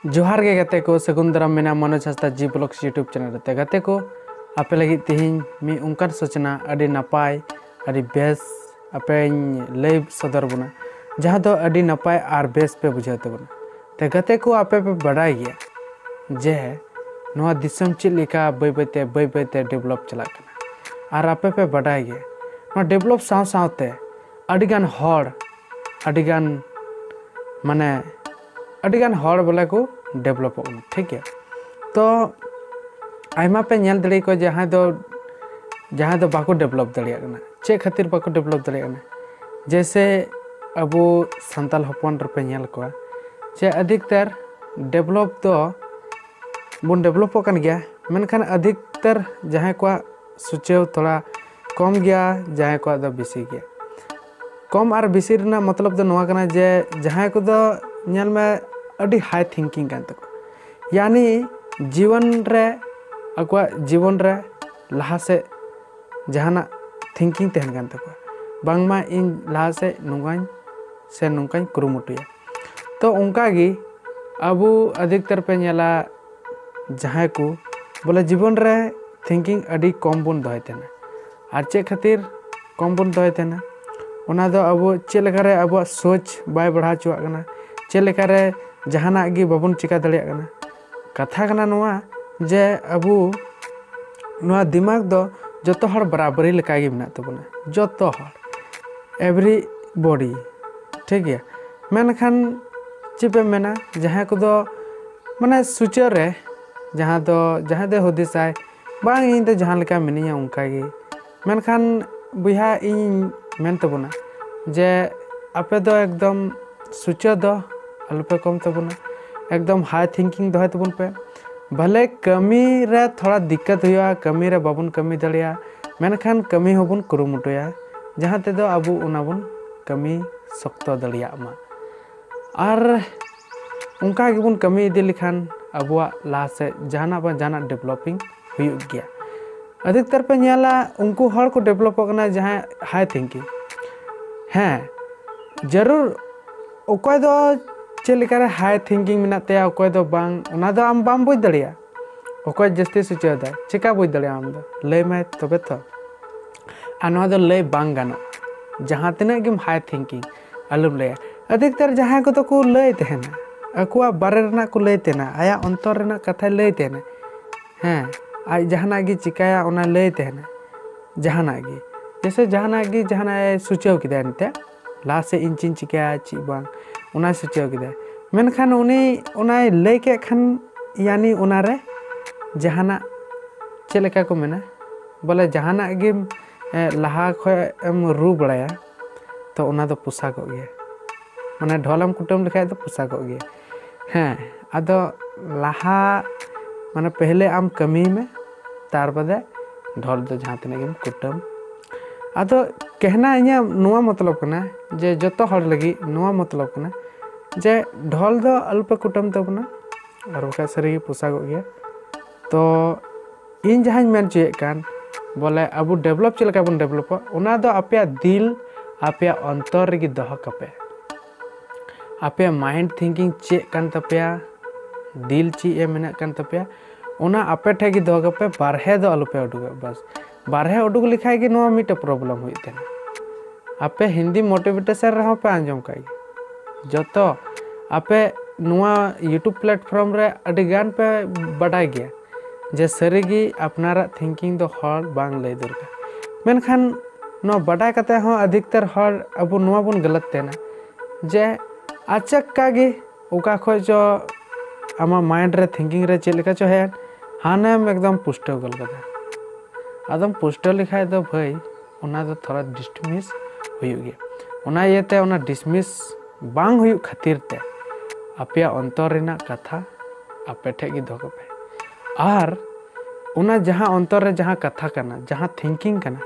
जोहार गे गाते को सगुन दाराम मेना मनोज हंसदा जी ब्लॉग्स यूट्यूब चैनल रे गाते को आपे लगी तिहिन मी उनकान सोचना अडी नपाय अडी बेस आपे लय सदर बना जहाँ दो अडी नपाय आर बेस पे बुझाते तबना ते गाते को आपे पे बड़ाई गया जे नोआ दिसम चेद लेका बै बैते डेवलप चला कना आर आपे पे बड़ाई गया नोआ डेवलप साव सावते अडिगान हॉर अडिगान माने अडिगान हॉर बोले को डेवलप ठीक है। तो आयमा पे नेल दड़ी को जहाँ दो बाको डेवलप दड़िया कना चे खातिर बाको डेवलप दड़िया कना जैसे अबो संताल हपन पे नेल को चे अधिकतर डेवलप तो बन डेवलप कन गया मेनखान अधिकतर जहाँ को सुचेव थोड़ा कम गया जहाँ को दो बेसी गया कम और बेसी रना मतलब दो नोआ कना जे जहाँ को दो नेल में अड़ी हाई थिंकिंग कान तको यानी जीवन रे अकवा जीवन रे लहा से जहाना थिंकिंग तहन कान तको बांगमा इन लहा से नुंगाई कुरुमुटुया तो उनका गी अबू अधिकतर पे नेला जहाँ को बोले जीवन रे थिंकिंग अड़ी कम बन दोय तेना आर चे खातिर कम बन दोय तेना ओना दो अबू चे लेका रे अबू सोच बाय बढ़ा चुआ कना चे लेका रे जहाना गी बाबन चिका दड़िया कना कथा कना नोआ जे अबू नोआ दिमाग दो जतो हर बराबरी लेका गी मेना तबना जतो हर एवरी बॉडी ठीक है मेनखान चिपे मेना जहाँ को दो माने सुचर रे जहाँ दो हुदिसाय बांग इन तो जहाँ लेका मिनिया उनका गी मेनखान बुहा इन मेन तबना जे आपे दो एकदम सुचर दो अलपे कम तबना एकदम हाई थिंकिंग दोहे तबन पे भले कमी रे थोड़ा दिक्कत हुआ कमी रे बाबन कमी दड़िया मेनखान कमी होबन कुरुमुटुया जहाँ ते दो अबू उना बन कमी शक्त दड़िया मा आर उनका गिबन कमी इदी लिखान अबुआ लाहा से जहाना डेवलपिंग हुई गया अधिकतर पे नेला उनको हर को डेवलप करना जहाँ हाई थिंकिंग हैं जरूर ओकोय दो चेलिकार हाई थिंकिंग मिना ते ओकोय दो बांग उना दो आम बाम बुझ दड़िया ओकोय जस्ती सुचेव दा चिका बुझ दड़िया आम दो लय में तबे तो आ नोआ दो लय बांग गानो जहाँ तिना गिम हाई थिंकिंग अलुम लय अधिकतर जहाँ को तो को लय तेना अकुआ बारे रना को लय तेना आया अंतर रना कथा लय तेना हैं आ जहाना गी चिकाया उना लय तेना जहाना गी जैसे जहाना सुचेव किदा नते ला से इंचिन चिकाया ची बांग उना सुचेव किदा मेनखान उनी उना लय के खान यानी उना रे जहाना चे लेका को मेना बोले जहाना गी लहा खो एम रू बड़ाया तो उना दो पोसा को गया माने ढोलम कुटुम लेखाय दो पोसा को गया हैं आदो लहा माने पहले आम कमी में तार बदे ढोल दो जहाँ तिना गिम कुटुम आदो कहना इኛ नुआ मतलब कना जे जतो हर लगी नुआ मतलब कना जे ढोल दो अल्प कुटुम तबना और बका सरी पोसा को गया तो इन जहाँ मेन चुए कान बोले अबू डेवलप चलका बन डेवलप उना दो आपे दिल आपे अंतर रे दह कपे आपे माइंड थिंकिंग चे कान तपया दिल ची ए मेना कान तपया उना आपे ठे गी दह कपे बारहे दो अलपे उडुगा बस बारहे उडुग लिखाय गे नो मिट प्रॉब्लम हुई तेना आपे हिंदी मोटिवेशन रहो पे आंजम काई जतो आपे नुआ यूट्यूब प्लेटफॉर्म रे अडिगान पे बड़ाई गया जे सरीगी अपनारा थिंकिंग दो हर बांग लय दरकार मेनखान नो बड़ाई कते हो अधिकतर हर अबु नुआ बन गलत तेना जे अचक कागे ओका खो जो आमा माइंड रे थिंकिंग रे चेलेका चो है हानेम एकदम पुष्ट गल कदा आदम पुष्ट लिखाय दो भाई उना दो थोड़ा डिसमिस हुई गया उना येते उना डिसमिस बांग हुई खातिर ते आपया अंतर रेना कथा आपे ठे गी दो पे आर उना जहाँ अंतर रे जहाँ कथा करना जहाँ थिंकिंग करना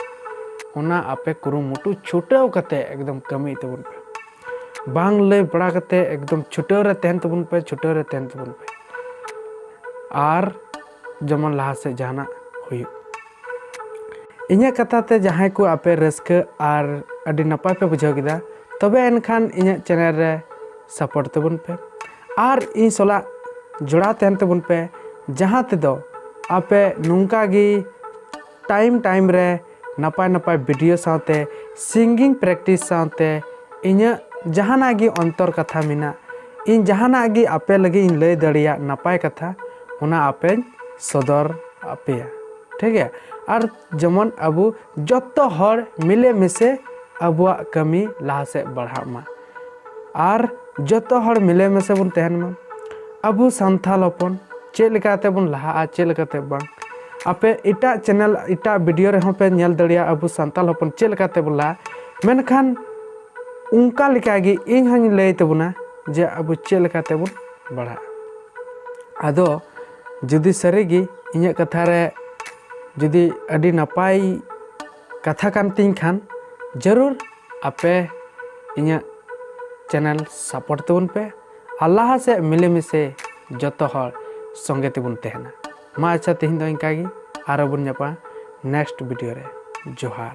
उना आपे कुरुमुटु छुटाव कते एकदम कमी तबन पे बांग लय बड़ा कते एकदम छुटाव रे तहन तबन पे आर जमन लहा से जहाना हुई इኛ कथा ते जहाँ को आपे रस्क आर अडी नपाय पे बुझाव किदा तबे एनखान इኛ चैनल रे सपोर्ट तबन पे आर इन सोला जोड़ा तहन तबन पे जहाँ तेदो आपे नुंका गी टाइम रे नपाय नपाय वीडियो साथे सिंगिंग प्रैक्टिस साथे इन्या जहाना गी अंतर कथा मिना इन जहाना गी आपे लगे इन लय दड़िया नपाय कथा उना आपे सदर आपेया ठीक है। और जमन अबु जत्तो हर मिले मिसे अबुआ कमी लहा से बढ़ा मा और जत्तो हर मिले मिसे बन तहन मा अबु संथाल हपन चेक लेकाते बन लहा चेक लेकाते बांग आपे इटा चैनल इटा वीडियो रे पे नेल दड़िया अबु संथाल हपन चेक लेकाते बन लहा मेनखान उनका लेकागी इन हनी लय तबुना जे अबु चेक लेकाते बन बढ़ा आदो जुदी सरीगी इᱧᱟᱹᱜ कथा रे जुदी अडी नपाय कथा कान तिñ खान जरूर आपे इᱧᱟᱹᱜ चैनल सपोर्ट तबन पे अल्लाह से मिले मिसे जतो हर संगे तबन तहना मा अच्छा तिहिं दो इनका गी आरो बन नेक्स्ट वीडियो रे जोहार।